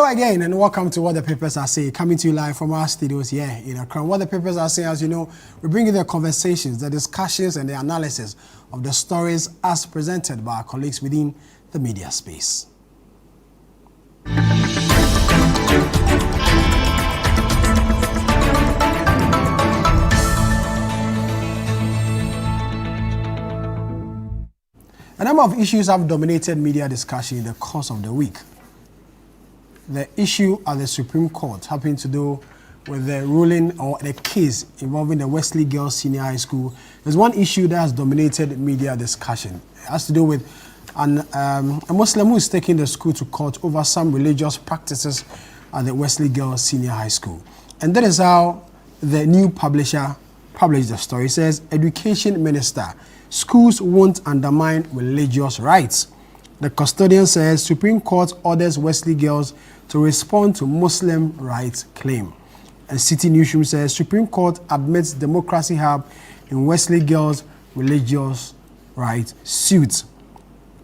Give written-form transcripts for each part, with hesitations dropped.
Hello again and welcome to What the Papers Are Saying, coming to you live from our studios here in Accra. What the Papers Are Saying, as you know, we bring you the conversations, the discussions and the analysis of the stories as presented by our colleagues within the media space. A number of issues have dominated media discussion in the course of the week. The issue at the Supreme Court having to do with the ruling or the case involving the Wesley Girls Senior High School. There's one issue that has dominated media discussion. It has to do with a Muslim who is taking the school to court over some religious practices at the Wesley Girls Senior High School. And that is how the new publisher published the story. It says, Education Minister, schools won't undermine religious rights. The custodian says Supreme Court orders Wesley Girls to respond to Muslim rights claim. And City Newsroom says Supreme Court admits Democracy Hub in Wesley Girls religious rights suit.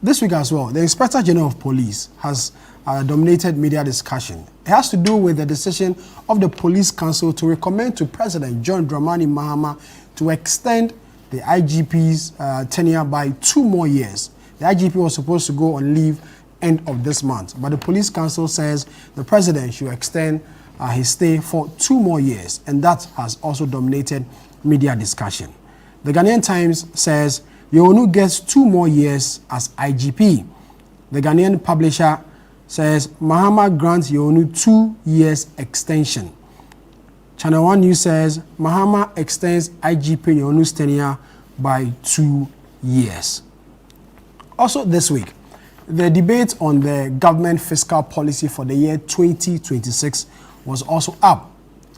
This week as well, the Inspector General of Police has dominated media discussion. It has to do with the decision of the Police Council to recommend to President John Dramani Mahama to extend the IGP's tenure by 2 more years. The IGP was supposed to go on leave end of this month, but the Police Council says the president should extend his stay for 2 more years, and that has also dominated media discussion. The Ghanaian Times says Yonu gets 2 more years as IGP. The Ghanaian publisher says Mahama grants Yonu 2 years extension. Channel 1 News says Mahama extends IGP Yonu's tenure by 2 years. Also this week, the debate on the government fiscal policy for the year 2026 was also up.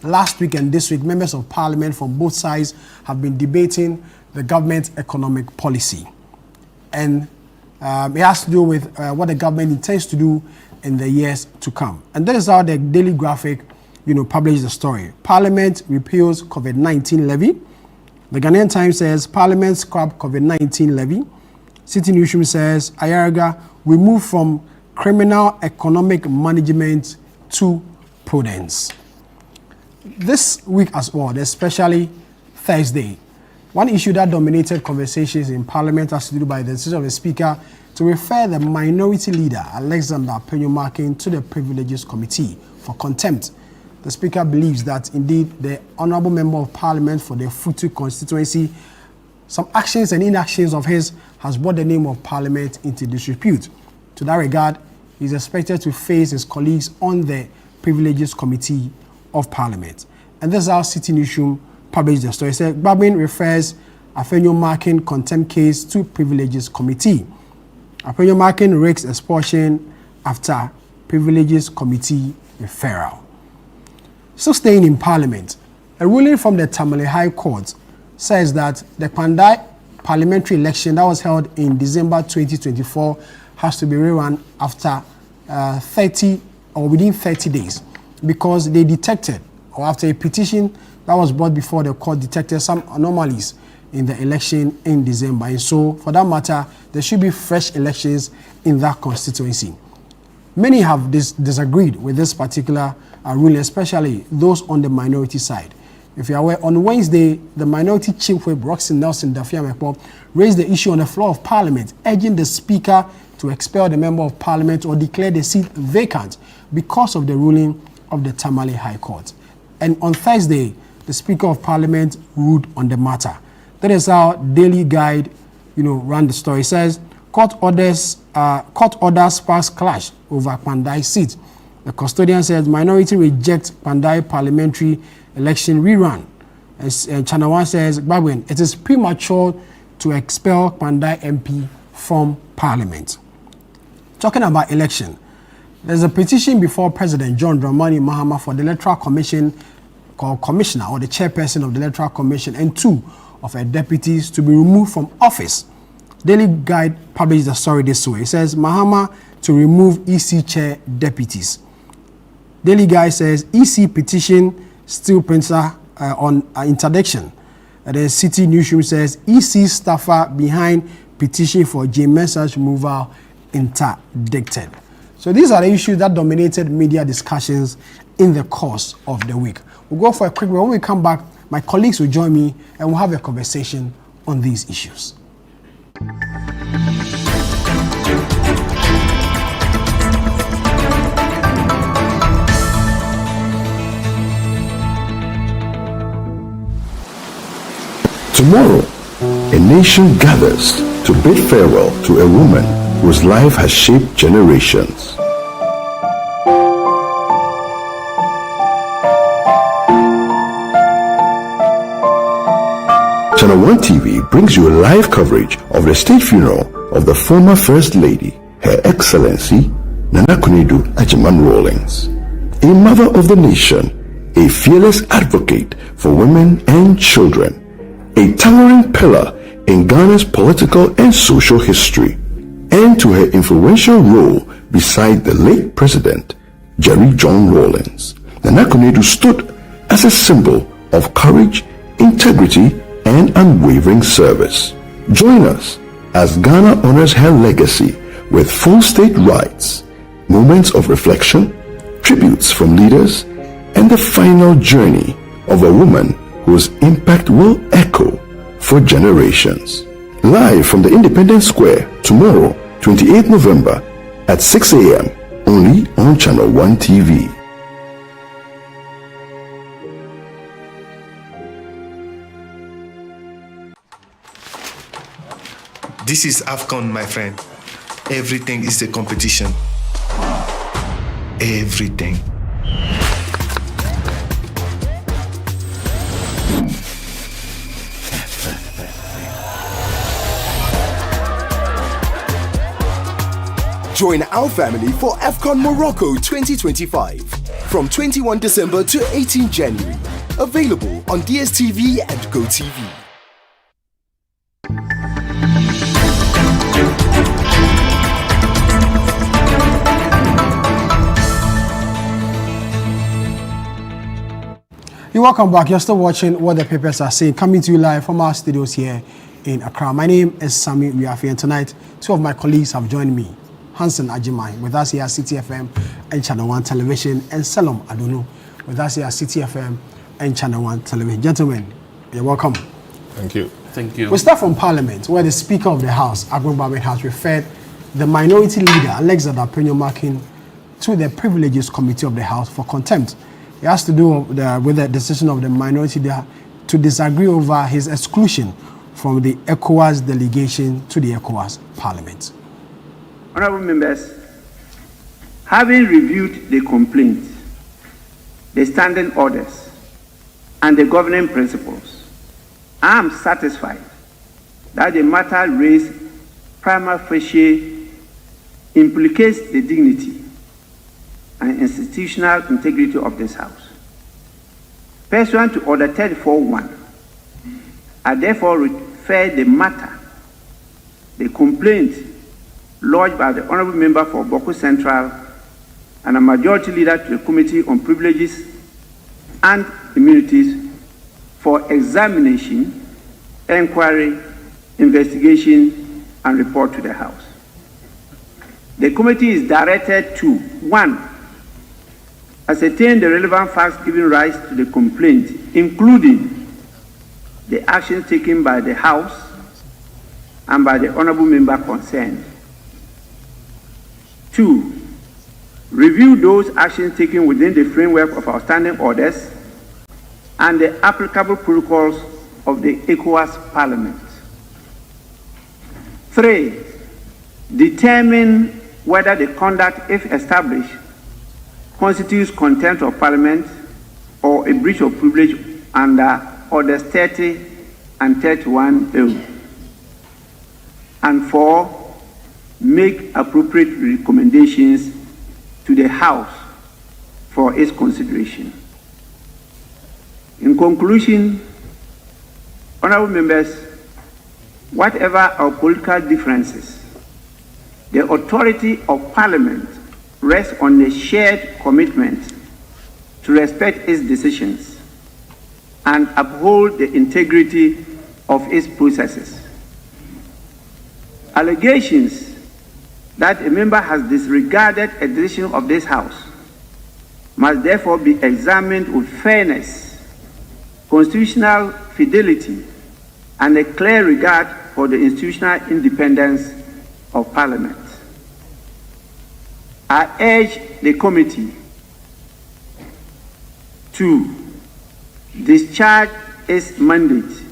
Last week and this week, members of parliament from both sides have been debating the government's economic policy. And it has to do with what the government intends to do in the years to come. And that is how the Daily Graphic, published the story. Parliament repeals COVID-19 levy. The Ghanaian Times says Parliament scrap COVID-19 levy. City Newsroom says Ayaraga will move from criminal economic management to prudence. This week as well, especially Thursday, one issue that dominated conversations in Parliament has to do by the decision of the Speaker to refer the minority leader, Alexander Penyomarkin, to the Privileges Committee for contempt. The Speaker believes that indeed the Honourable Member of Parliament for the Futu constituency, some actions and inactions of his has brought the name of Parliament into disrepute. To that regard, he is expected to face his colleagues on the Privileges Committee of Parliament. And this is how City Newsroom published the story. It said Babin refers Penyomarkin contempt case to Privileges Committee. Penyomarkin rakes expulsion after Privileges Committee referral. So staying in Parliament, a ruling from the Tamale High Court says that the Kpandai parliamentary election that was held in December 2024 has to be rerun after 30 or within 30 days because they detected, or after a petition that was brought before the court detected some anomalies in the election in December. And so, for that matter, there should be fresh elections in that constituency. Many have disagreed with this particular ruling, especially those on the minority side. If you are aware, on Wednesday, the minority chief whip, Roxy Nelson Dafiamepo, raised the issue on the floor of Parliament, urging the Speaker to expel the Member of Parliament or declare the seat vacant because of the ruling of the Tamale High Court. And on Thursday, the Speaker of Parliament ruled on the matter. That is how Daily Guide, ran the story. It says, court orders sparks clash over Kpandai seat. The custodian says minority rejects Kpandai parliamentary election rerun. And Channel 1 says, Babwin, it is premature to expel Kpandai MP from Parliament. Talking about election, there's a petition before President John Dramani Mahama for the Electoral Commission, called Commissioner or the Chairperson of the Electoral Commission, and 2 of her deputies to be removed from office. Daily Guide published the story this way. It says, Mahama to remove EC Chair deputies. Daily Guide says, EC petition still printer on interdiction. And then City Newsroom says EC staffer behind petition for J Mensah's removal interdicted. So these are the issues that dominated media discussions in the course of the week. We'll go for a quick break. When we come back, my colleagues will join me and we'll have a conversation on these issues. Tomorrow, a nation gathers to bid farewell to a woman whose life has shaped generations. Channel 1 TV brings you live coverage of the state funeral of the former First Lady, Her Excellency Nana Konadu Agyeman Rawlings, a mother of the nation, a fearless advocate for women and children, a towering pillar in Ghana's political and social history, and to her influential role beside the late President Jerry John Rawlings. Nana Konadu stood as a symbol of courage, integrity, and unwavering service. Join us as Ghana honors her legacy with full state rights, moments of reflection, tributes from leaders, and the final journey of a woman whose impact will echo for generations. Live from the Independence Square tomorrow, 28th November at 6 a.m. only on Channel 1 TV. This is AFCON, my friend. Everything is a competition. Everything. Join our family for AFCON Morocco 2025 from 21 December to 18 January. Available on DSTV and GoTV. You're welcome back. You're still watching What the Papers Are Saying, coming to you live from our studios here in Accra. My name is Sami Wiafi, and tonight, two of my colleagues have joined me. Hansen Agyeman with us here at City FM and Channel 1 Television, and Salom Adunu with us here at City FM and Channel 1 Television. Gentlemen, you're welcome. Thank you. Thank you. We start from Parliament, where the Speaker of the House, Agron Babin, has referred the minority leader, Alexander Penyomakin, to the Privileges Committee of the House for contempt. It has to do with the decision of the minority leader to disagree over his exclusion from the ECOWAS delegation to the ECOWAS Parliament. Honourable members, having reviewed the complaint, the standing orders, and the governing principles, I am satisfied that the matter raised prima facie implicates the dignity and institutional integrity of this House. Pursuant to Order 34.1, I therefore refer the matter, the complaint lodged by the Honourable Member for Boko Central and a majority leader to the Committee on Privileges and Immunities for examination, inquiry, investigation, and report to the House. The committee is directed to 1. Ascertain the relevant facts giving rise to the complaint, including the actions taken by the House and by the Honourable Member concerned. 2. Review those actions taken within the framework of our standing orders and the applicable protocols of the ECOWAS Parliament. 3. Determine whether the conduct, if established, constitutes contempt of Parliament or a breach of privilege under Orders 30 and 31A. And 4, make appropriate recommendations to the House for its consideration. In conclusion, honourable members, whatever our political differences, the authority of Parliament rests on a shared commitment to respect its decisions and uphold the integrity of its processes. Allegations that a member has disregarded a decision of this House must therefore be examined with fairness, constitutional fidelity, and a clear regard for the institutional independence of Parliament. I urge the committee to discharge its mandate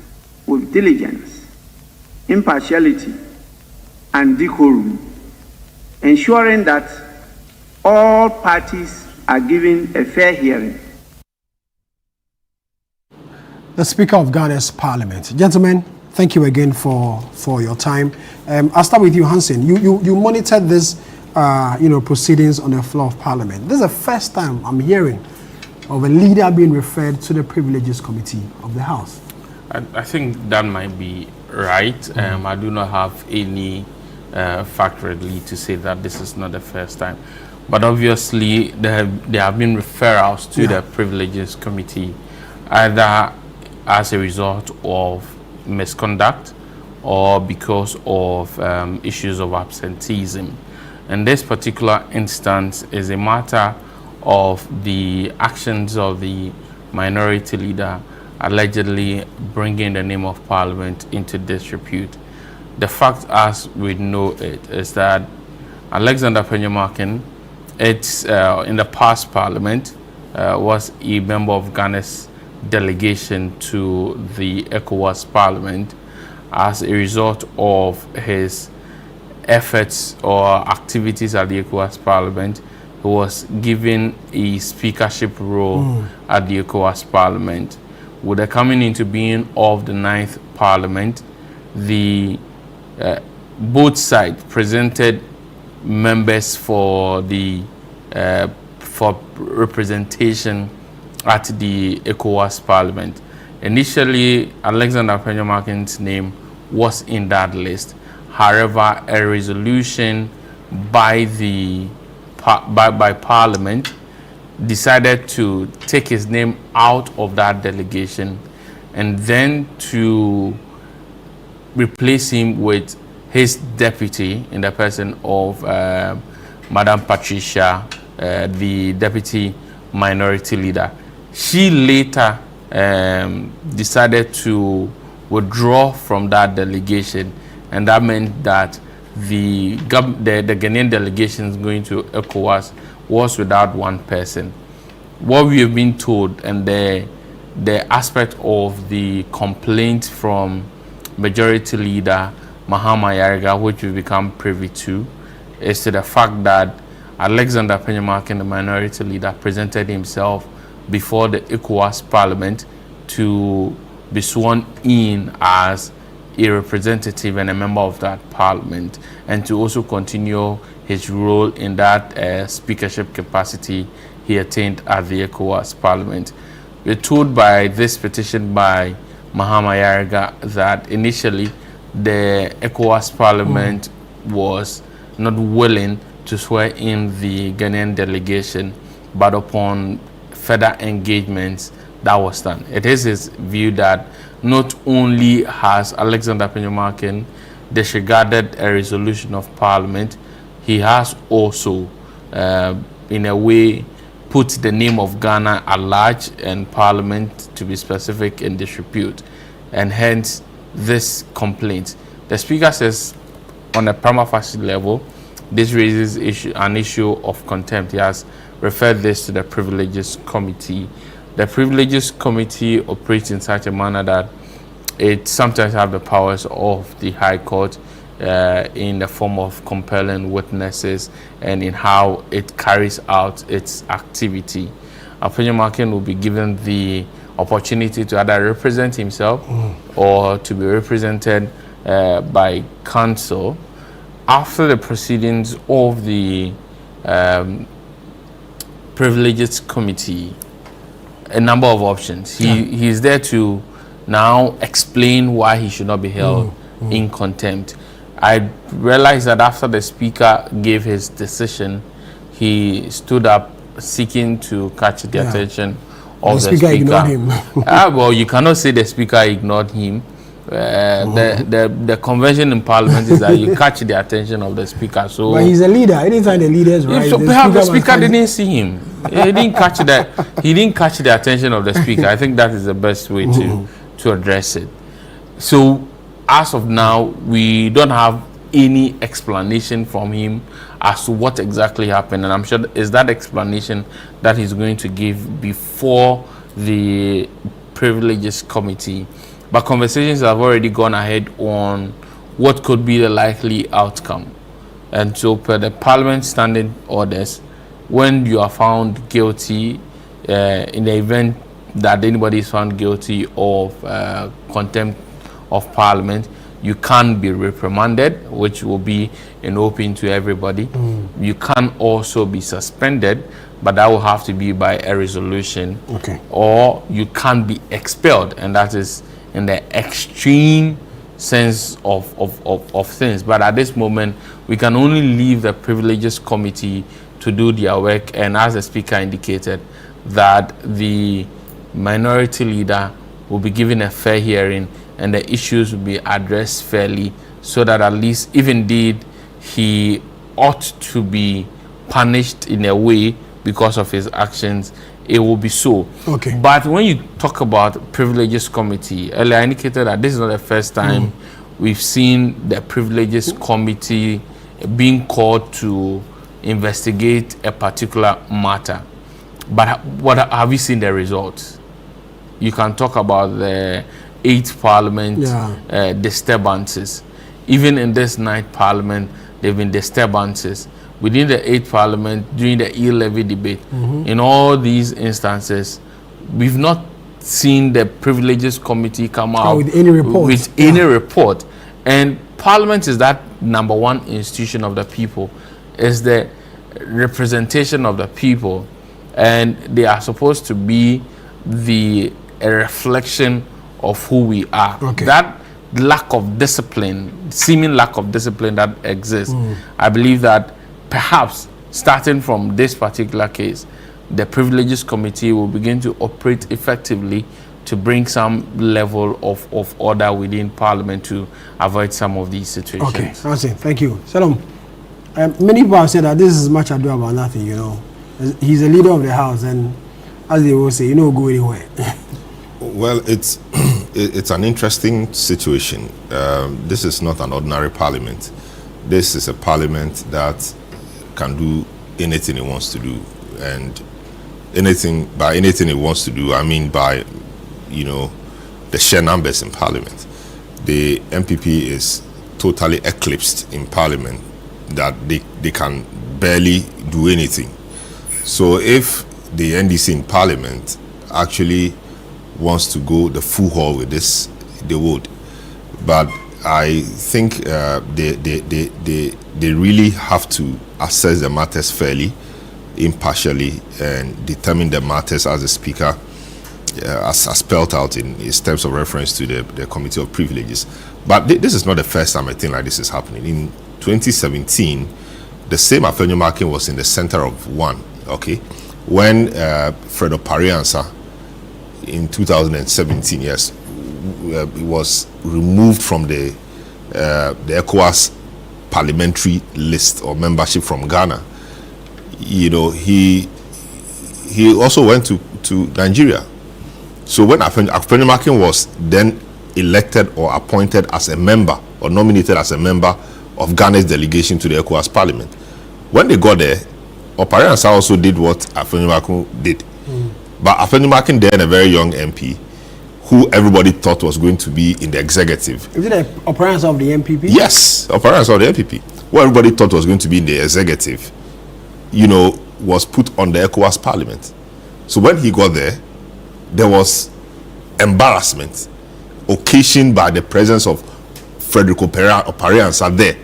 with diligence, impartiality, and decorum, ensuring that all parties are given a fair hearing. The Speaker of Ghana's Parliament. Gentlemen, thank you again for your time. I'll start with you, Hansen. You monitored this, proceedings on the floor of Parliament. This is the first time I'm hearing of a leader being referred to the Privileges Committee of the House. I think that might be right. I do not have any fact readily to say that this is not the first time. But obviously, there have been referrals to the Privileges Committee, either as a result of misconduct or because of issues of absenteeism. And this particular instance is a matter of the actions of the minority leader allegedly bringing the name of Parliament into disrepute. The fact, as we know it, is that Alexander Penyamakin, in the past Parliament, was a member of Ghana's delegation to the ECOWAS Parliament. As a result of his efforts or activities at the ECOWAS Parliament, he was given a speakership role at the ECOWAS Parliament. With the coming into being of the 9th Parliament, the both sides presented members for the for representation at the ECOWAS Parliament. Initially, Alexander Penyamakin's name was in that list. However, a resolution by Parliament decided to take his name out of that delegation and then to replace him with his deputy in the person of Madam Patricia, the deputy minority leader. She later decided to withdraw from that delegation, and that meant that the Ghanaian delegation going to ECOWAS was without one person. What we have been told, and the aspect of the complaint from Majority Leader Mahama Yariga, which we become privy to, is to the fact that Alexander Penyamakin, the minority leader, presented himself before the ECOWAS Parliament to be sworn in as a representative and a member of that parliament, and to also continue his role in that speakership capacity he attained at the ECOWAS Parliament. We're told by this petition by Mahama Yariga that initially the ECOWAS Parliament was not willing to swear in the Ghanaian delegation, but upon further engagements, that was done. It is his view that not only has Alexander Penyamakin disregarded a resolution of Parliament, he has also, in a way, put the name of Ghana at large and Parliament, to be specific, in disrepute, and hence this complaint. The Speaker says, on a prima facie level, this raises an issue of contempt. He has referred this to the Privileges Committee. The Privileges Committee operates in such a manner that it sometimes has the powers of the High Court in the form of compelling witnesses and in how it carries out its activity. Penyamakin will be given the opportunity to either represent himself or to be represented by counsel. After the proceedings of the Privileges Committee, a number of options. He is there to now explain why he should not be held in contempt. I realized that after the Speaker gave his decision, he stood up seeking to catch the attention of the Speaker. Ignored him. Well, you cannot say the Speaker ignored him. the convention in Parliament is that you catch the attention of the speaker. So, but he's a leader. Anytime the leaders right, so perhaps the speaker didn't see him. He didn't catch that. He didn't catch the attention of the speaker. I think that is the best way to address it. So, as of now, we don't have any explanation from him as to what exactly happened, and I'm sure is that explanation that he's going to give before the Privileges Committee. But conversations have already gone ahead on what could be the likely outcome. And so, per the Parliament standing orders, when you are found guilty, in the event that anybody is found guilty of contempt of Parliament, you can be reprimanded, which will be open to everybody. You can also be suspended, but that will have to be by a resolution. Okay. Or you can be expelled, and that is in the extreme sense of things. But at this moment, we can only leave the Privileges Committee to do their work, and as the Speaker indicated, that the minority leader will be given a fair hearing and the issues will be addressed fairly, so that at least if indeed he ought to be punished in a way because of his actions, it will be so. Okay. But when you talk about Privileges Committee, earlier I indicated that this is not the first time we've seen the Privileges Committee being called to investigate a particular matter. But what have you seen the results? You can talk about the 8th Parliament disturbances. Even in this 9th Parliament, there have been disturbances. Within the 8th Parliament, during the e-levy debate, in all these instances, we've not seen the Privileges Committee come out with any report. Report. And Parliament is that number one institution of the people. It's the representation of the people. And they are supposed to be a reflection of who we are. Okay. That lack of discipline, seeming lack of discipline that exists, I believe that perhaps starting from this particular case, the Privileges Committee will begin to operate effectively to bring some level of order within Parliament to avoid some of these situations. Okay, that's it. Thank you. Salom, many people have said that this is much ado about nothing, He's a leader of the House, and as they will say, go anywhere. Well, it's an interesting situation. This is not an ordinary Parliament. This is a Parliament that can do anything it wants to do, and by anything it wants to do, I mean by the sheer numbers in Parliament. The MPP is totally eclipsed in Parliament, that they can barely do anything. So if the NDC in Parliament actually wants to go the full haul with this, they would. But I think they really have to assess the matters fairly, impartially, and determine the matters as the Speaker has spelled out in his terms of reference to the Committee of Privileges. But this is not the first time a thing like this is happening. In 2017, the same Afenyomakin was in the center of one, okay? When Fredo Pariansa, in 2017, yes, was removed from the ECOWAS parliamentary list or membership from Ghana. He also went to Nigeria. So when Afenyomakin was then elected or appointed as a member or nominated as a member of Ghana's delegation to the ECOWAS parliament, when they got there, Opariansa also did what Afenyomakin did. But Afenyomakin, then a very young MP, who everybody thought was going to be in the executive. Is it an Opariansa of the MPP? Yes, Opariansa of the MPP. Who everybody thought was going to be in the executive, was put on the ECOWAS parliament. So when he got there, there was embarrassment occasioned by the presence of Frederico Opariansa there.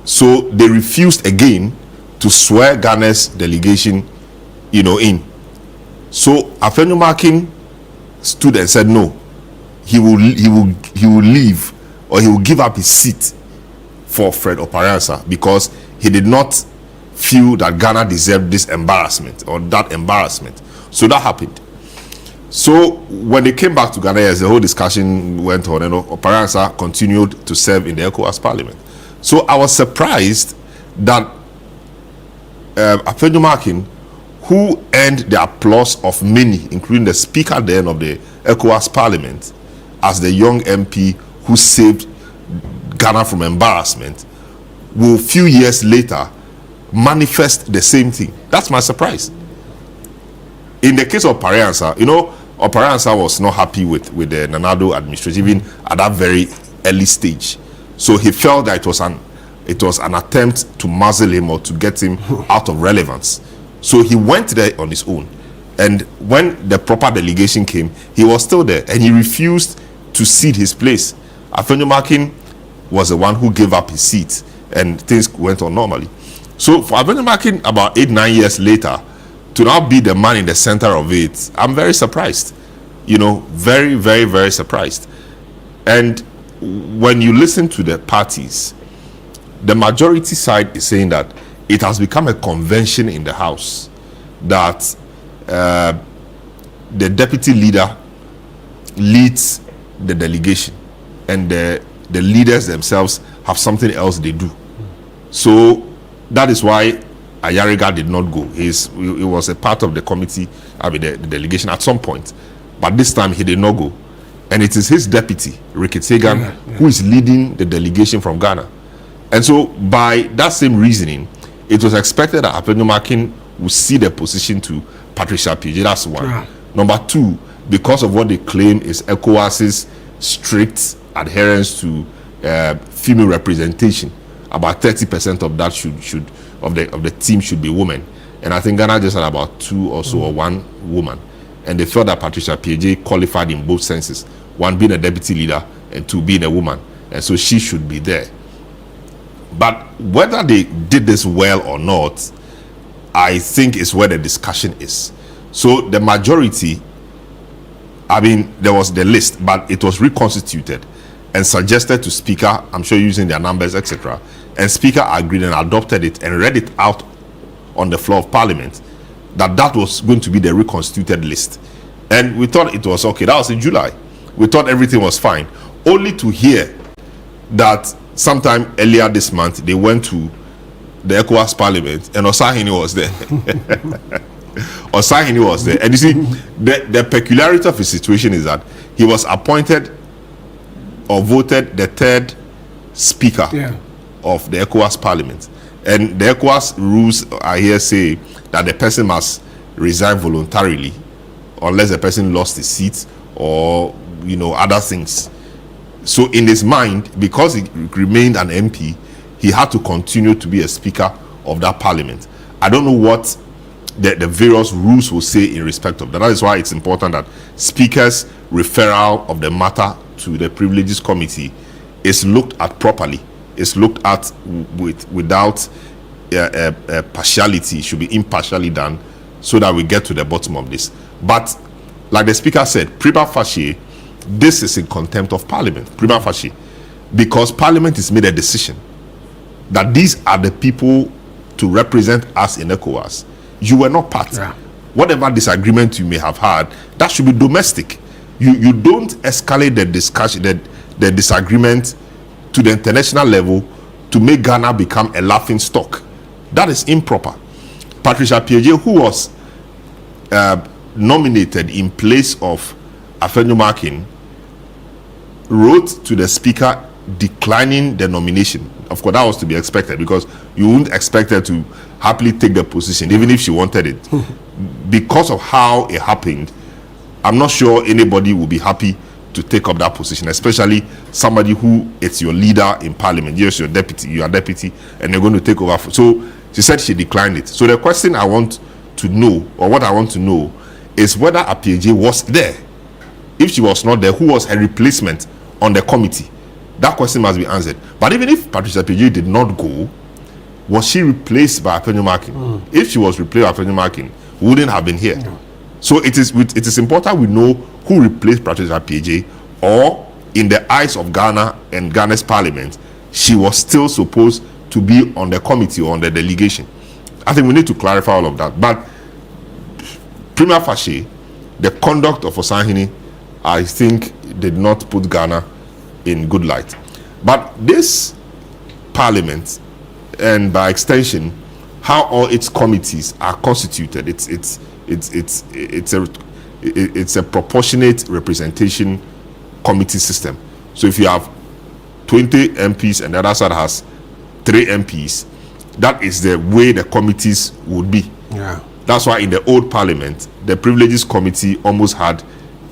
So they refused again to swear Ghana's delegation, in. So Afenyomakin stood and said no, he will leave, or he will give up his seat for Fred Opariansa, because he did not feel that Ghana deserved this embarrassment or that embarrassment. So that happened. So when they came back to Ghana, yes, the whole discussion went on, and Parliamentary continued to serve in the ECOWAS Parliament. So I was surprised that Afenyomakin, who earned the applause of many, including the Speaker then of the ECOWAS Parliament, as the young MP who saved Ghana from embarrassment, will a few years later manifest the same thing. That's my surprise. In the case of Parliamentary, you know, Parliamentary was not happy with the Nanado administration, even at that very early stage. So he felt that it was an attempt to muzzle him or to get him out of relevance. So he went there on his own. And when the proper delegation came, he was still there, and he refused to cede his place. Afenyomakin was the one who gave up his seat, and things went on normally. So for Afenyomakin, about 8-9 years later, to now be the man in the center of it, I'm very surprised. You know, very, very, very surprised. And when you listen to the parties, the majority side is saying that it has become a convention in the House that the deputy leader leads the delegation, and the leaders themselves have something else they do. So that is why Ayariga did not go. He was a part of the committee, the delegation at some point, but this time he did not go. And it is his deputy, Ricky Sagan, who is leading the delegation from Ghana. And so by that same reasoning, it was expected that Afenyomakin would cede the position to Patricia PJ. That's one. Number two, because of what they claim is ECOWAS's strict adherence to female representation, about 30% of that should of the team should be women. And I think Ghana just had about 2 or so, or 1 woman. And they felt that Patricia PJ qualified in both senses, 1 being a deputy leader and 2 being a woman. And so she should be there. But whether they did this well or not, I think is where the discussion is. So the majority, I mean, there was the list, but it was reconstituted and suggested to Speaker, I'm sure using their numbers, etc. And Speaker agreed and adopted it and read it out on the floor of Parliament, that was going to be the reconstituted list. And we thought it was okay. That was in July. We thought everything was fine. Only to hear that sometime earlier this month, they went to the ECOWAS Parliament and Osahini was there. Osahini was there. And you see, the peculiarity of his situation is that he was appointed or voted the 3rd speaker of the ECOWAS Parliament. And the ECOWAS rules, I hear say that the person must resign voluntarily unless the person lost his seat or, you know, other things. So in his mind, because he remained an MP, he had to continue to be a speaker of that parliament. I don't know what the various rules will say in respect of that. That is why it's important that speaker's referral of the matter to the privileges committee is looked at properly. It's looked at without partiality. It should be impartially done so that we get to the bottom of this. But like the speaker said, prima facie, this is in contempt of Parliament, prima facie, because Parliament has made a decision that these are the people to represent us in ECOWAS. You were not part. Whatever disagreement you may have had, that should be domestic. You don't escalate the discussion, the disagreement to the international level to make Ghana become a laughing stock. That is improper. Patricia PJ, who was nominated in place of Afenyomakin, wrote to the speaker declining the nomination. Of course, that was to be expected, because you wouldn't expect her to happily take the position, even if she wanted it. Because of how it happened, I'm not sure anybody will be happy to take up that position, especially somebody who is your leader in Parliament. Yes, your deputy, you are deputy, and they're going to take over. So she said she declined it. So the question I want to know, or what I want to know, is whether APJ was there. If she was not there, who was her replacement on the committee? That question must be answered. But even if Patricia PJ did not go, was she replaced by Afenyomakin? If she was replaced by Afenyomakin, we wouldn't have been here. So it is important we know who replaced Patricia PJ, or in the eyes of Ghana and Ghana's parliament, she was still supposed to be on the committee or on the delegation. I think we need to clarify all of that. But prima facie, the conduct of Osahini, I think, did not put Ghana in good light. But this parliament, and by extension, how all its committees are constituted, it's a proportionate representation committee system. So if you have 20 MPs and the other side has 3 MPs, that is the way the committees would be. Yeah. That's why in the old parliament, the privileges committee almost had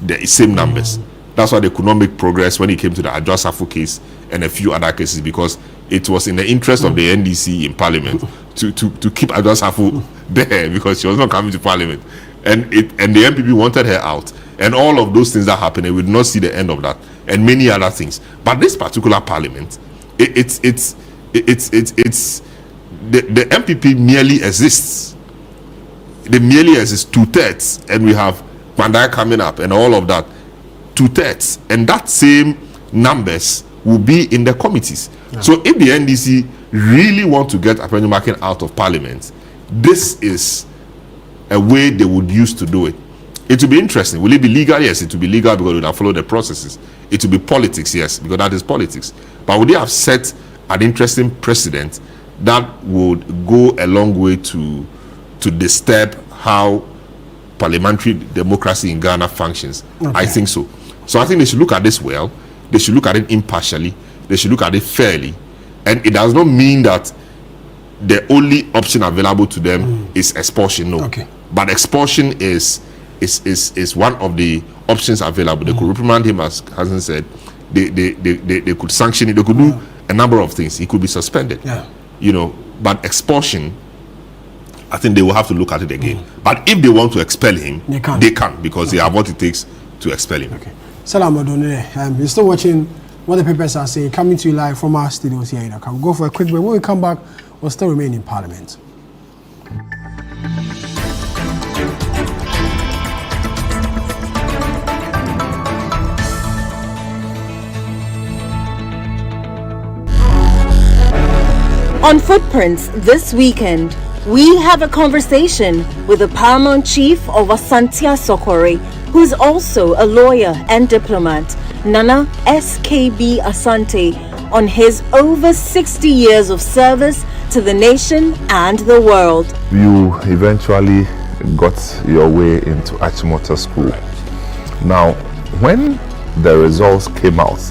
the same numbers. That's why they could not make progress when it came to the Adwoa Safo case and a few other cases, because it was in the interest of the NDC in parliament to keep Adwoa Safo there, because she was not coming to parliament. And the MPP wanted her out. And all of those things that happened, we would not see the end of that. And many other things. But this particular parliament, the MPP merely exists. They merely exist 2/3, and we have Kpandai coming up and all of that. 2/3, and that same numbers will be in the committees. Yeah. So if the NDC really want to get Appenyo-Markin out of parliament, this is a way they would use to do it. It will be interesting. Will it be legal? Yes, it will be legal because we will follow the processes. It will be politics, yes, because that is politics. But would they have set an interesting precedent that would go a long way to disturb how parliamentary democracy in Ghana functions? Okay. I think so. So I think they should look at this well. They should look at it impartially. They should look at it fairly. And it does not mean that the only option available to them is expulsion. No. Okay. But expulsion is one of the options available. They could reprimand him, as Hassan said. They could sanction it. They could do a number of things. He could be suspended. Yeah. You know, but expulsion, I think they will have to look at it again. But if they want to expel him, they can, because they have what it takes to expel him. Okay. Salam Adonai. You're still watching what the papers are saying, coming to you live from our studios here in Accra. We'll go for a quick break. When we come back, we'll still remain in Parliament. On Footprints this weekend, we have a conversation with the Paramount Chief of Asante Asokore, who is also a lawyer and diplomat, Nana SKB Asante, on his over 60 years of service to the nation and the world. You eventually got your way into Achimota School. Now, when the results came out,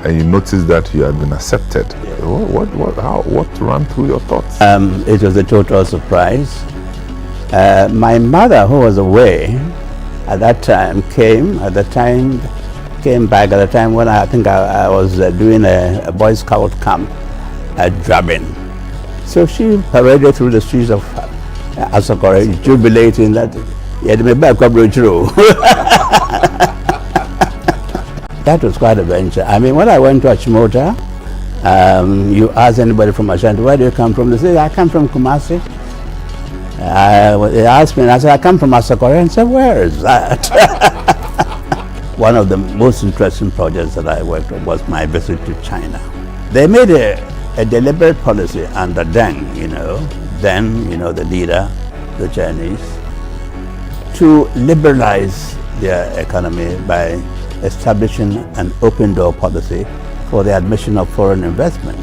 and you noticed that you had been accepted, what ran through your thoughts? It was a total surprise. My mother, who was away at that time, came back at the time when I think I was doing a Boy Scout camp at Drabin. So she paraded through the streets of Asokore, jubilating that he had made back through. That was quite a venture. I mean, when I went to Achimota, you ask anybody from Ashanti, where do you come from? They say, I come from Kumasi. They asked me, and I said, I come from Asokore, and said, where is that? One of the most interesting projects that I worked on was my visit to China. They made a deliberate policy under Deng, the leader, the Chinese, to liberalize their economy by establishing an open door policy for the admission of foreign investment.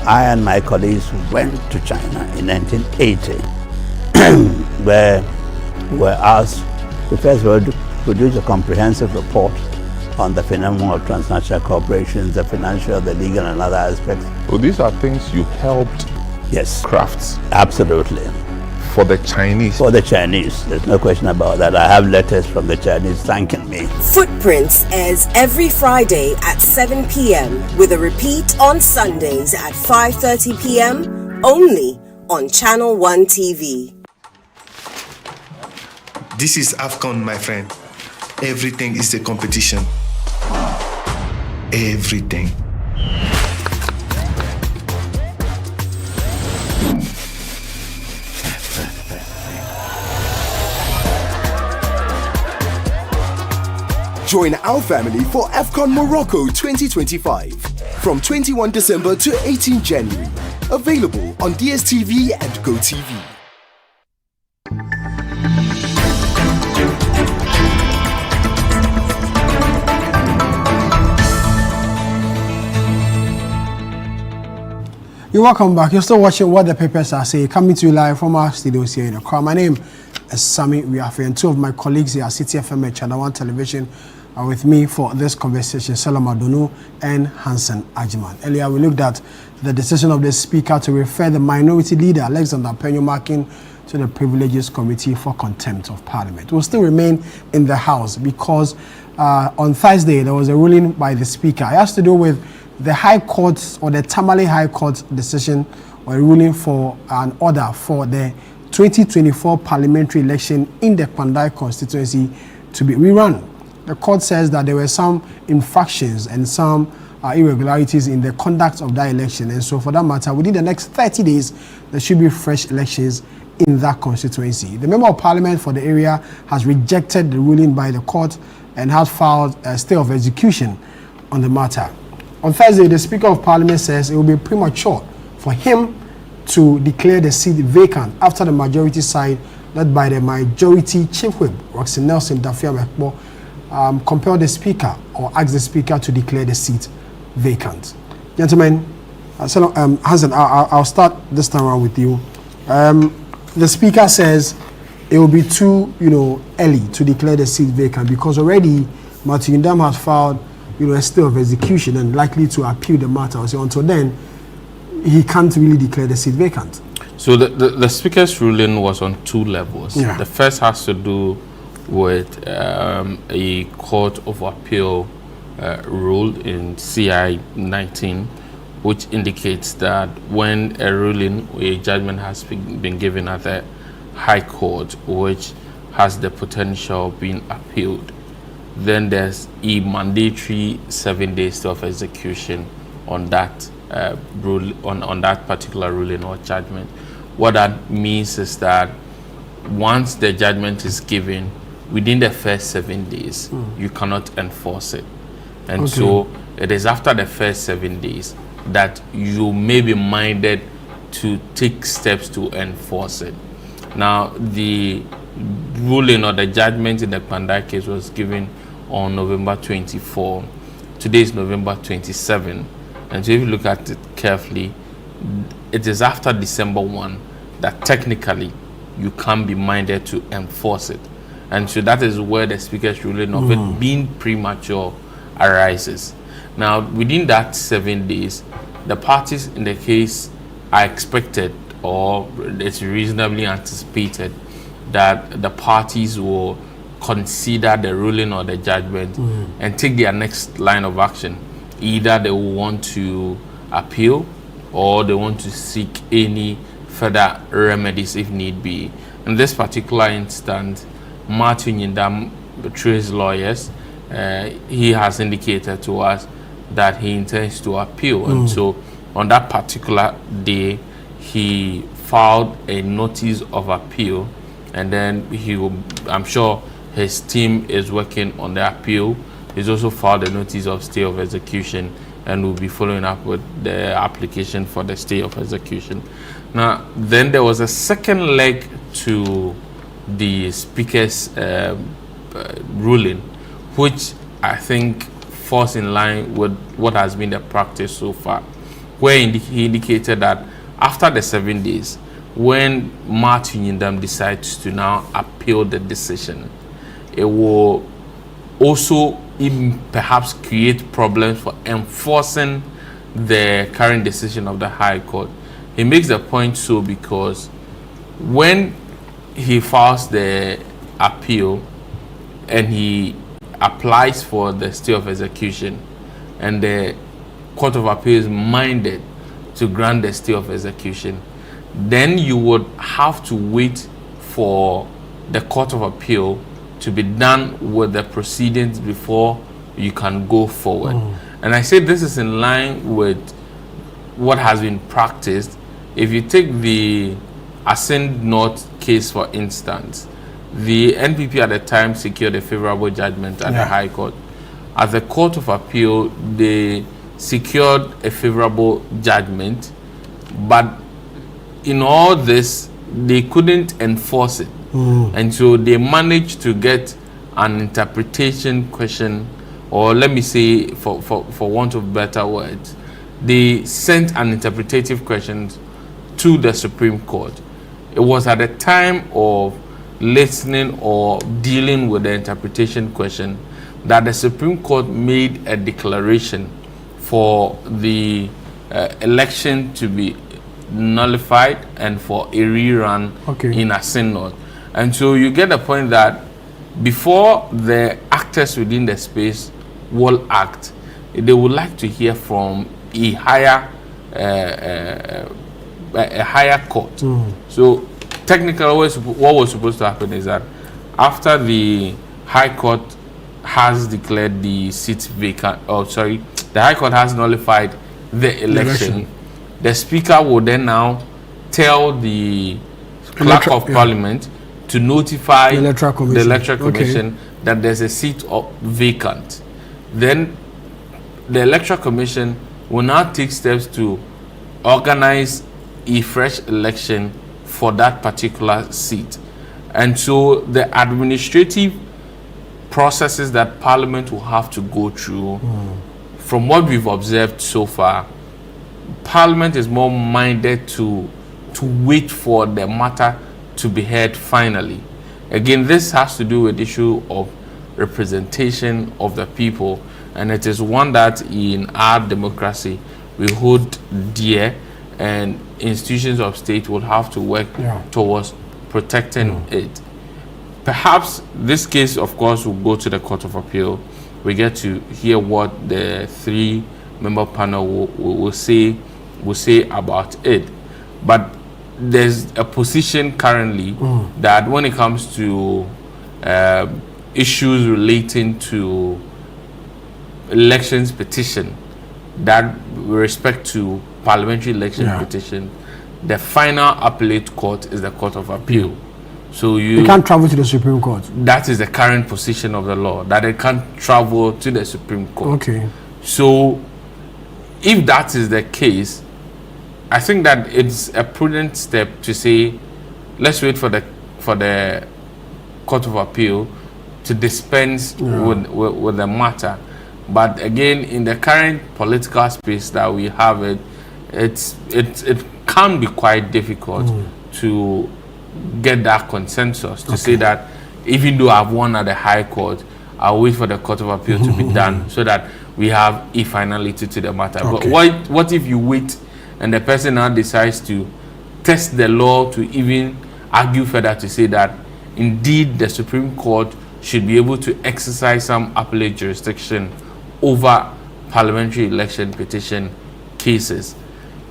I and my colleagues went to China in 1980, where we were asked to first of all produce a comprehensive report on the phenomenon of transnational corporations, the financial, the legal, and other aspects. So these are things you helped craft? Absolutely. For the Chinese? For the Chinese. There's no question about that. I have letters from the Chinese thanking me. Footprints airs every Friday at 7 p.m. with a repeat on Sundays at 5:30 p.m. only on Channel 1 TV. This is AFCON, my friend. Everything is a competition. Everything. Join our family for AFCON Morocco 2025 from 21 December to 18 January. Available on DSTV and GoTV. You're welcome back. You're still watching What the Papers Are Saying, coming to you live from our studios here in Accra. My name is Sammy Riafe, and two of my colleagues here at City FM and Channel 1 Television are with me for this conversation, Salam Adonu and Hansen Ajiman. Earlier, we looked at the decision of the Speaker to refer the minority leader, Alexander Penyo-Makin, to the Privileges Committee for Contempt of Parliament. It will still remain in the House because on Thursday, there was a ruling by the Speaker. It has to do with the High Court or the Tamale High Court decision or a ruling for an order for the 2024 parliamentary election in the Kpandai constituency to be rerun. The court says that there were some infractions and some irregularities in the conduct of that election, and so for that matter, within the next 30 days, there should be fresh elections in that constituency. The Member of Parliament for the area has rejected the ruling by the court and has filed a stay of execution on the matter. On Thursday, the Speaker of Parliament says it will be premature for him to declare the seat vacant after the majority side, led by the majority Chief Whip, Roxy Nelson Dafia-Mekbo, compelled the Speaker or asked the Speaker to declare the seat vacant. Gentlemen, Hansen, I'll start this time around with you. The Speaker says it will be too, early to declare the seat vacant because already Martin Ndam has filed, a stay of execution and likely to appeal the matter. So until then, he can't really declare the seat vacant. So the Speaker's ruling was on two levels. Yeah. The first has to do with a Court of Appeal rule in CI 19, which indicates that when a ruling or a judgment has been given at the High Court, which has the potential of being appealed, then there's a mandatory 7 days of execution on that on that particular ruling or judgment. What that means is that once the judgment is given, within the first 7 days, you cannot enforce it. And so it is after the first 7 days that you may be minded to take steps to enforce it. Now, the ruling or the judgment in the Kpandai case was given on November 24. Today is November 27. And so if you look at it carefully, it is after December 1 that technically you can be minded to enforce it. And so that is where the Speaker's ruling of it being premature arises. Now, within that 7 days, the parties in the case are expected, or it's reasonably anticipated, that the parties will consider the ruling or the judgment and take their next line of action. Either they will want to appeal or they want to seek any further remedies if need be. In this particular instance, Martin Ndam, through his lawyers, he has indicated to us that he intends to appeal. And so on that particular day, he filed a notice of appeal, and then I'm sure his team is working on the appeal. He's also filed a notice of stay of execution and will be following up with the application for the stay of execution. Now, then there was a second leg to the Speaker's ruling, which I think falls in line with what has been the practice so far, where he indicated that after the 7 days, when Martin Ndam decides to now appeal the decision, it will also perhaps create problems for enforcing the current decision of the High Court. He makes the point so because when he files the appeal and he applies for the stay of execution and the Court of Appeal is minded to grant the stay of execution, then you would have to wait for the Court of Appeal to be done with the proceedings before you can go forward. And I say this is in line with what has been practiced. If you take the Ascend North case, for instance, the NPP at the time secured a favorable judgment at the High Court. At the Court of Appeal, they secured a favorable judgment, but in all this, they couldn't enforce it. And so they managed to get an interpretation question, or let me say, for want of better words, they sent an interpretative question to the Supreme Court. It was at the time of listening or dealing with the interpretation question that the Supreme Court made a declaration for the election to be nullified and for a rerun in a synod. And so you get the point that before the actors within the space will act, they would like to hear from a higher court. So technically what was supposed to happen is that after the High Court has declared the seat vacant, the High Court has nullified the election, the Speaker will then now tell the Clerk of Parliament to notify the Electoral Commission that there's a seat vacant. Then the Electoral Commission will now take steps to organize a fresh election for that particular seat. And so the administrative processes that Parliament will have to go through, from what we've observed so far, Parliament is more minded to wait for the matter to be heard finally. Again, this has to do with the issue of representation of the people, and it is one that in our democracy we hold dear, and institutions of state will have to work towards protecting it. Perhaps this case, of course, will go to the Court of Appeal. We get to hear what the three-member panel will say about it. But there's a position currently that when it comes to issues relating to elections petition, that with respect to parliamentary election petition, the final appellate court is the Court of Appeal. So you can't travel to the Supreme Court. That is the current position of the law, that they can't travel to the Supreme Court. Okay. So if that is the case, I think that it's a prudent step to say, let's wait for the Court of Appeal to dispense with the matter. But again, in the current political space that we have, it can be quite difficult to get that consensus to say that even though I've won at the High Court, I'll wait for the Court of Appeal to be done so that we have a finality to the matter. But what if you wait and the person now decides to test the law to even argue further to say that indeed the Supreme Court should be able to exercise some appellate jurisdiction over parliamentary election petition cases?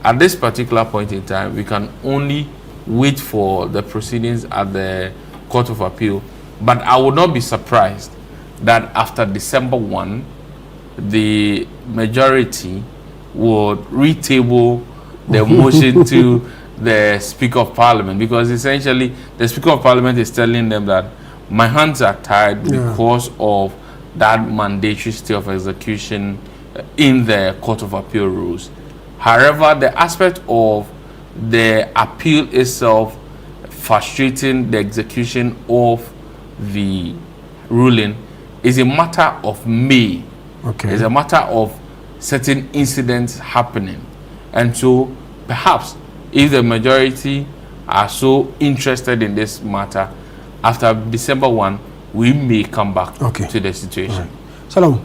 At this particular point in time, we can only wait for the proceedings at the Court of Appeal. But I would not be surprised that after December 1, the majority would retable the motion to the Speaker of Parliament, because essentially the Speaker of Parliament is telling them that my hands are tied because of that mandatory stay of execution in the Court of Appeal rules. However, the aspect of the appeal itself frustrating the execution of the ruling is a matter of may. It's a matter of certain incidents happening. And so perhaps if the majority are so interested in this matter, after December 1, we may come back to the situation. Salom.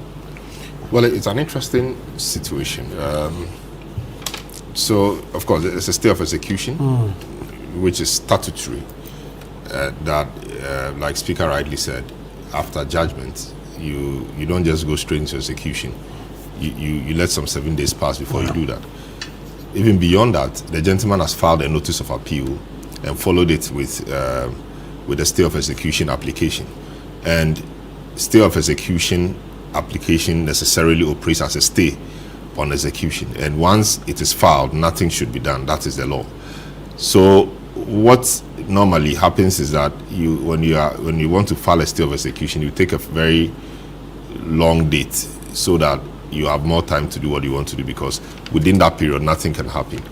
Well, it's an interesting situation. So, of course, it's a stay of execution, which is statutory. That, like Speaker rightly said, after judgment, you don't just go straight into execution. You let some 7 days pass before you do that. Even beyond that, the gentleman has filed a notice of appeal and followed it with a stay of execution application. And stay of execution application necessarily operates as a stay on execution, and once it is filed, nothing should be done. That is the law. So what normally happens is that when you want to file a stay of execution, you take a very long date so that you have more time to do what you want to do, because within that period nothing can happen.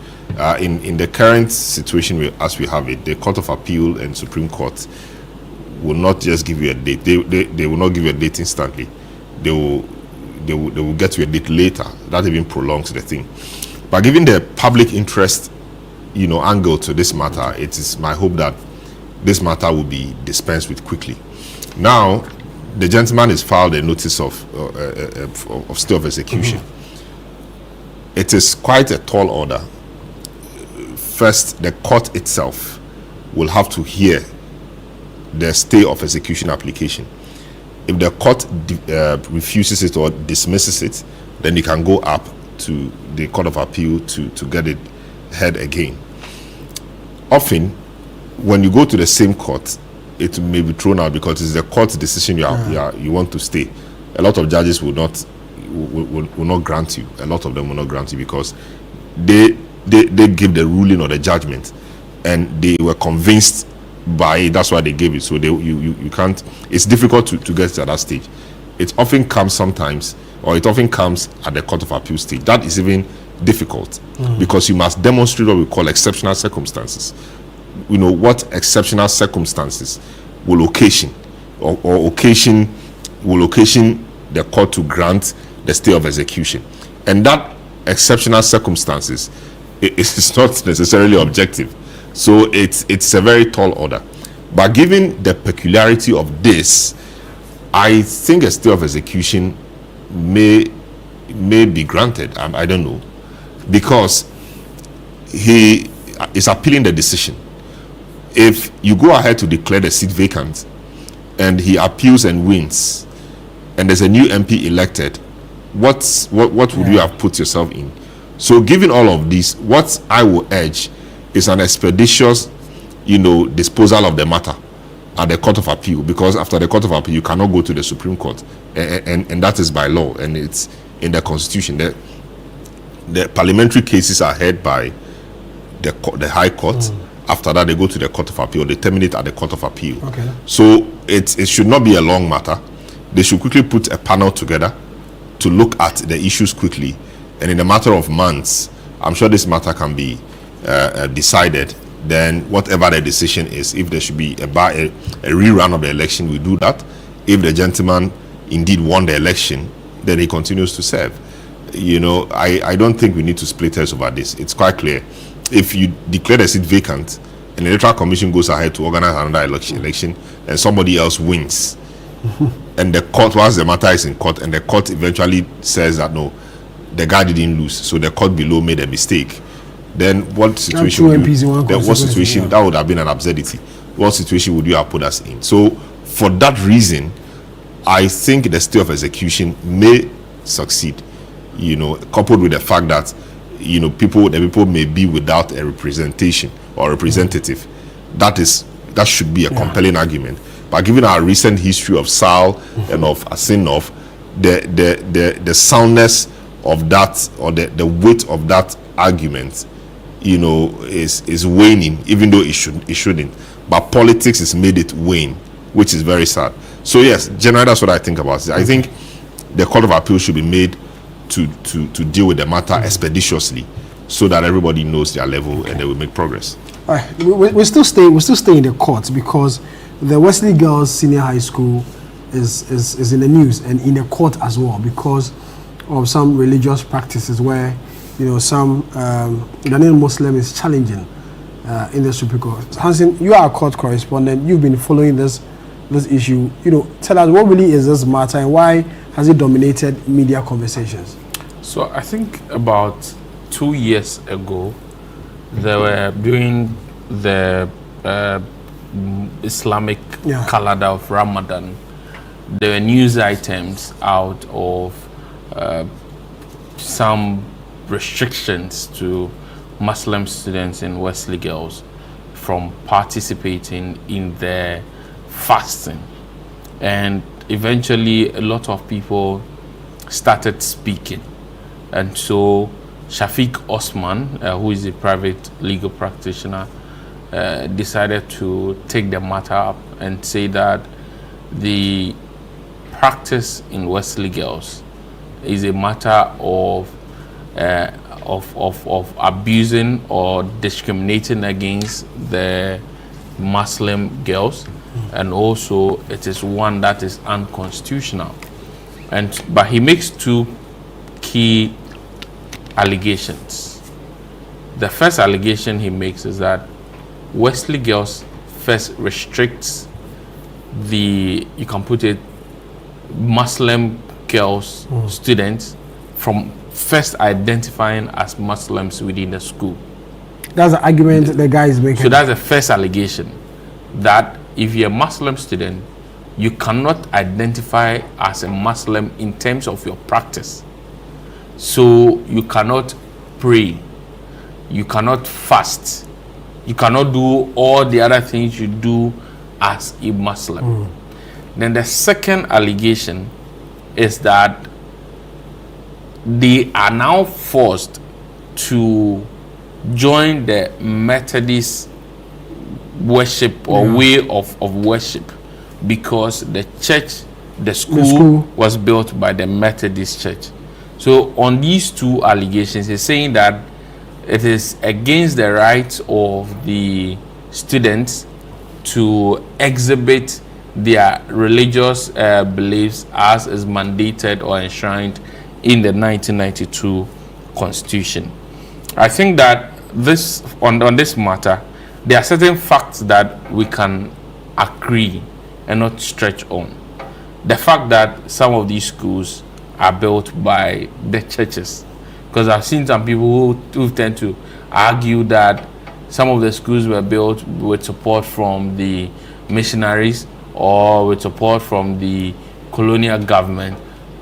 In the current situation as we have it, the Court of Appeal and Supreme Court will not just give you a date. They will not give you a date instantly. They they will get to a date later. That even prolongs the thing. But given the public interest, angle to this matter, it is my hope that this matter will be dispensed with quickly. Now, the gentleman has filed a notice of stay of execution. It is quite a tall order. First, the court itself will have to hear the stay of execution application. If the court refuses it or dismisses it, then you can go up to the Court of Appeal to get it heard again. Often, when you go to the same court, it may be thrown out because it's the court's decision you want to stay. A lot of judges will not grant you. A lot of them will not grant you because they give the ruling or the judgment, and they were convinced by it. That's why they gave it. So you can't. It's difficult to get to that stage. It often comes sometimes, or it often comes at the Court of Appeal stage. That is even difficult because you must demonstrate what we call exceptional circumstances. What exceptional circumstances will occasion the court to grant the stay of execution, and that exceptional circumstances is not necessarily objective. So it's a very tall order. But given the peculiarity of this, I think a stay of execution may be granted. I don't know, because he is appealing the decision. If you go ahead to declare the seat vacant and he appeals and wins, and there's a new MP elected, what would you have put yourself in? So given all of this, what I will urge is an expeditious, disposal of the matter at the Court of Appeal, because after the Court of Appeal, you cannot go to the Supreme Court, and that is by law, and it's in the Constitution. The parliamentary cases are heard by the High Court. After that, they go to the Court of Appeal. They terminate at the Court of Appeal. Okay. So it should not be a long matter. They should quickly put a panel together to look at the issues quickly, and in a matter of months, I'm sure this matter can be decided. Then whatever the decision is, if there should be a rerun of the election, we do that. If the gentleman indeed won the election, then he continues to serve. I don't think we need to split hairs over this. It's quite clear. If you declare the seat vacant and the Electoral Commission goes ahead to organize another election and somebody else wins, and the court, once the matter is in court, and the court eventually says that no, the guy didn't lose, so the court below made a mistake, then what situation would that would have been an absurdity. What situation would you have put us in? So for that reason, I think the stay of execution may succeed, coupled with the fact that the people may be without a representation or representative. That should be a compelling argument. But given our recent history of SAL and of Asinov, the soundness of that, or the weight of that argument, is waning, even though it shouldn't. But politics has made it wane, which is very sad. So yes, generally that's what I think about it. I think the Court of Appeal should be made to deal with the matter expeditiously, so that everybody knows their level and they will make progress. All right, we still stay in the courts, because the Wesley Girls Senior High School is in the news and in the court as well, because of some religious practices where some Ghanaian Muslim is challenging in the Supreme Court. Hansen, you are a court correspondent. You've been following this issue. Tell us, what really is this matter, and why has it dominated media conversations? So I think about 2 years ago, they were during the Islamic calendar of Ramadan. There were news items out of some restrictions to Muslim students in Wesley Girls from participating in their fasting, and eventually a lot of people started speaking, and so Shafiq Osman, who is a private legal practitioner, decided to take the matter up and say that the practice in Wesley Girls is a matter of abusing or discriminating against the Muslim girls, and also it is one that is unconstitutional. But he makes two key allegations. The first allegation he makes is that Wesley Girls first restricts the, you can put it, Muslim girls, students, from first identifying as Muslims within the school. That's the argument the guy is making. So that's the first allegation, that if you're a Muslim student, you cannot identify as a Muslim in terms of your practice. So you cannot pray, you cannot fast, you cannot do all the other things you do as a Muslim. Then the second allegation is that they are now forced to join the Methodist worship or way of worship, because the church, the school was built by the Methodist church. So on these two allegations, he's saying that it is against the rights of the students to exhibit their religious beliefs as is mandated or enshrined in the 1992 Constitution. I think that this on this matter, there are certain facts that we can agree and not stretch on. The fact that some of these schools are built by the churches, because I've seen some people who tend to argue that some of the schools were built with support from the missionaries or with support from the colonial government.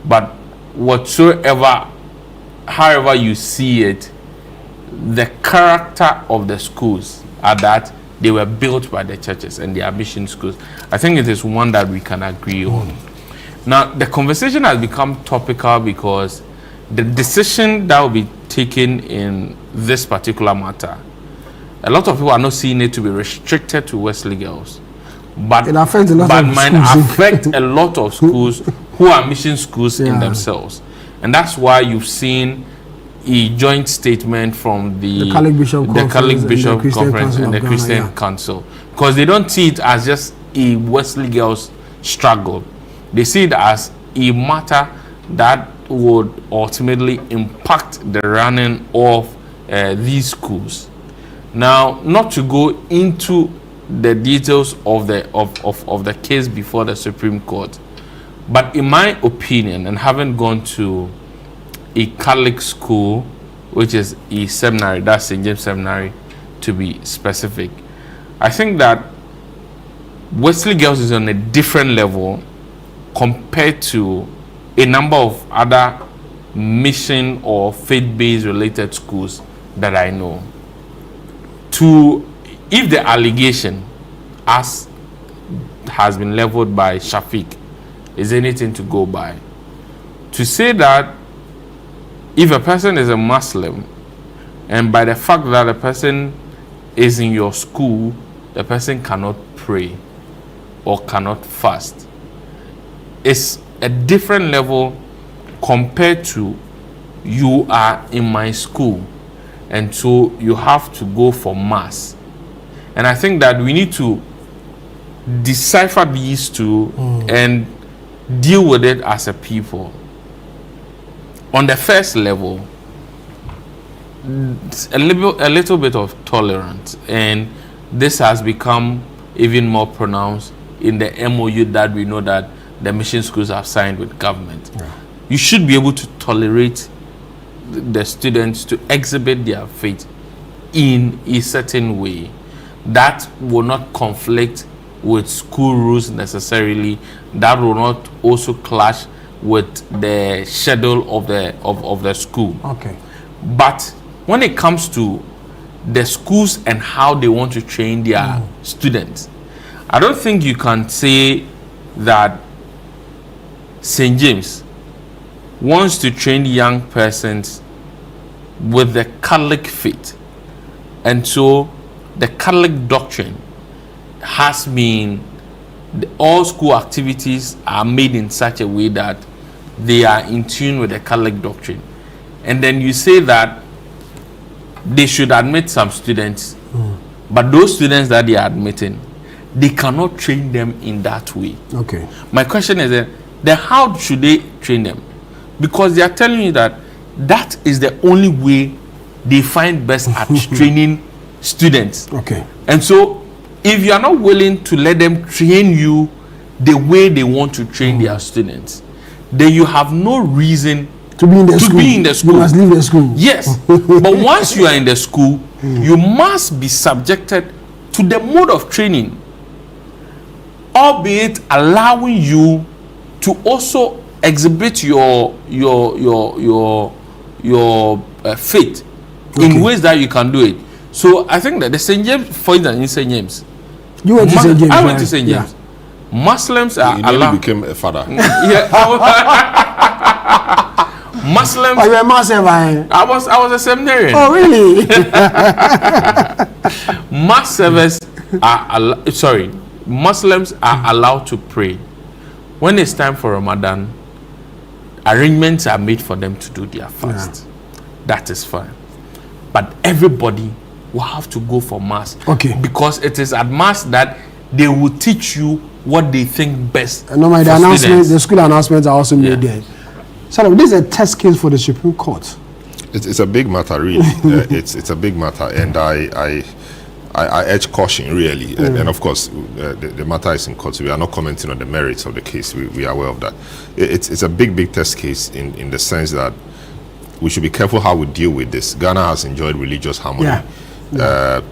But whatsoever, however you see it, the character of the schools are that they were built by the churches and they are mission schools. I think it is one that we can agree on. Now, the conversation has become topical because the decision that will be taken in this particular matter, a lot of people are not seeing it to be restricted to Wesley Girls, but might affect a lot of schools who are mission schools in themselves. And that's why you've seen a joint statement from the Catholic Bishop Conference and the Christian Council, because they don't see it as just a Wesley Girls struggle. They see it as a matter that would ultimately impact the running of these schools. Now, not to go into the details of the case before the Supreme Court, but in my opinion, and having gone to a Catholic school, which is a seminary, that's St. James Seminary to be specific, I think that Wesley Girls is on a different level compared to a number of other mission or faith-based related schools that I know. If the allegation as has been leveled by Shafiq is anything to go by, to say that if a person is a Muslim and by the fact that a person is in your school, the person cannot pray or cannot fast, it's a different level compared to you are in my school and so you have to go for mass. And I think that we need to decipher these two and deal with it as a people. On the first level, a little bit of tolerance, and this has become even more pronounced in the MOU that we know that the mission schools have signed with government. You should be able to tolerate the students to exhibit their faith in a certain way that will not conflict with school rules necessarily, that will not also clash with the schedule of the school. But when it comes to the schools and how they want to train their students, I don't think you can say that St. James wants to train young persons with the Catholic faith, and so the Catholic doctrine has been, all school activities are made in such a way that they are in tune with the Catholic doctrine. And then you say that they should admit some students, but those students that they are admitting, they cannot train them in that way. My question is, then how should they train them? Because they are telling you that that is the only way they find best at training students. Okay. And so if you are not willing to let them train you the way they want to train their students, then you have no reason to be in the school. You must leave the school. Yes. But once you are in the school, you must be subjected to the mode of training, albeit allowing you to also exhibit your faith in ways that you can do it. So I think that the St. James, for instance, in St. James, you went to St. James. I went to St. James. Muslims are allowed. You became a father. Muslims. Oh, you're a Muslim. I was a seminarian. Oh, really? Mass service are Muslims are allowed to pray. When it's time for Ramadan, arrangements are made for them to do their fast. That is fine. But everybody will have to go for mass. Okay. Because it is at mass that they will teach you what they think best. And normally the school announcements are also made there. So this is a test case for the Supreme Court. It's a big matter, really. It's a big matter, and I urge caution, really. And of course, the matter is in court, so we are not commenting on the merits of the case. We are aware of that. It's a big test case in the sense that we should be careful how we deal with this. Ghana has enjoyed religious harmony,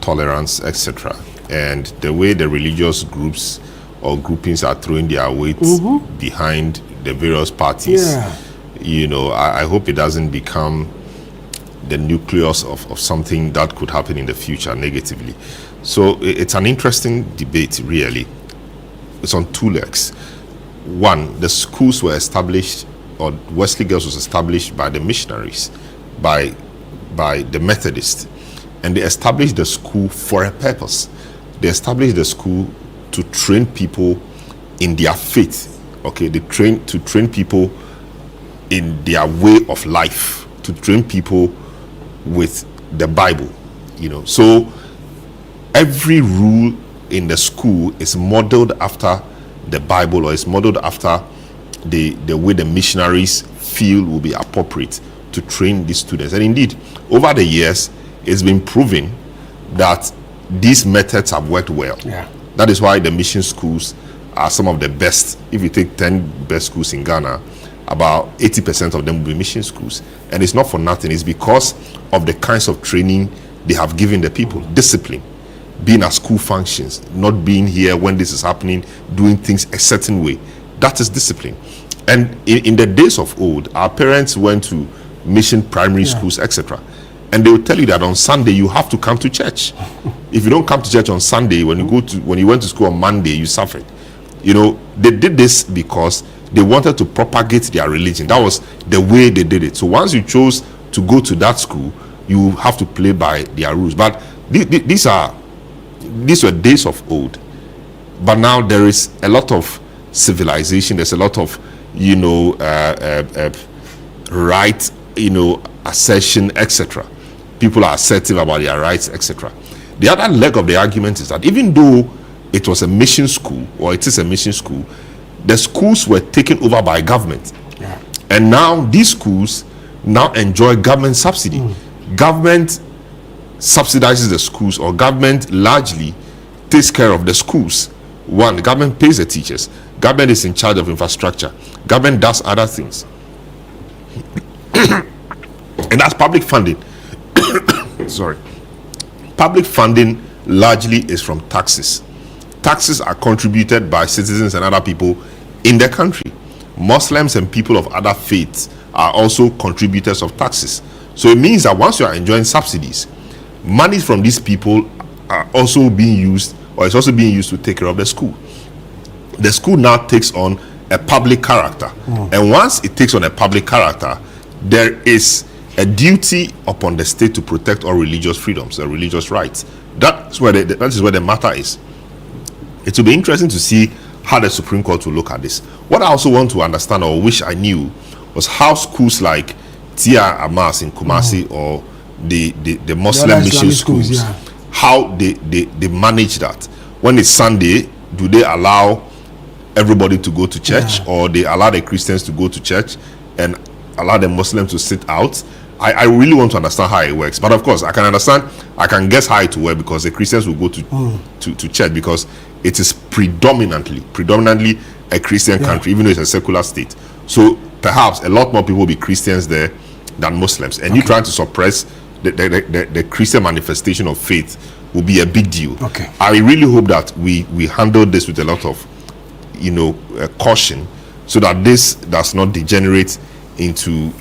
tolerance, etc. And the way the religious groups or groupings are throwing their weight behind the various parties, I hope it doesn't become the nucleus of something that could happen in the future negatively. So it's an interesting debate, really. It's on two legs. One, the schools were established, or Wesley Girls was established by the missionaries, by the Methodists, and they established the school for a purpose. They established the school to train people in their faith. Okay, to train people in their way of life, to train people with the Bible, So every rule in the school is modeled after the Bible, or is modeled after the way the missionaries feel will be appropriate to train these students. And indeed, over the years, it's been proven that these methods have worked well. That is why the mission schools are some of the best. If you take 10 best schools in Ghana, about 80% of them will be mission schools. And it's not for nothing. It's because of the kinds of training they have given the people. Discipline, being at school functions, not being here when this is happening, doing things a certain way. That is discipline. And in the days of old, our parents went to mission primary schools, etc. And they will tell you that on Sunday you have to come to church. If you don't come to church on Sunday, when you went to school on Monday, you suffered. They did this because they wanted to propagate their religion. That was the way they did it. So once you chose to go to that school, you have to play by their rules. But these were days of old. But now there is a lot of civilization. There's a lot of right, assertion, etc. People are assertive about their rights, etc. The other leg of the argument is that even though it was a mission school, or it is a mission school, the schools were taken over by government. And now these schools now enjoy government subsidy. Government subsidizes the schools, or government largely takes care of the schools. One, the government pays the teachers. Government is in charge of infrastructure. Government does other things. And that's public funding. Sorry. Public funding largely is from taxes. Taxes are contributed by citizens and other people in the country. Muslims and people of other faiths are also contributors of taxes. So it means that once you are enjoying subsidies, money from these people are also being used, or is also being used to take care of the school. The school now takes on a public character. And once it takes on a public character, there is a duty upon the state to protect all religious freedoms and religious rights. That is where the matter is. It will be interesting to see how the Supreme Court will look at this. What I also want to understand, or wish I knew, was how schools like Tia Amas in Kumasi or the Muslim mission schools, how they manage that. When it's Sunday, do they allow everybody to go to church, or they allow the Christians to go to church and allow the Muslims to sit out. I really want to understand how it works. But of course, I can understand, I can guess how it will work, because the Christians will go to church, because it is predominantly a Christian country, even though it's a secular state. So perhaps a lot more people will be Christians there than Muslims. And you trying to suppress the Christian manifestation of faith will be a big deal. I really hope that we handle this with a lot of caution, so that this does not degenerate into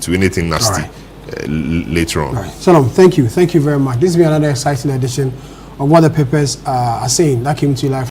anything nasty later on. Salam, thank you very much. This has been another exciting edition of What the Papers are saying. That came to you live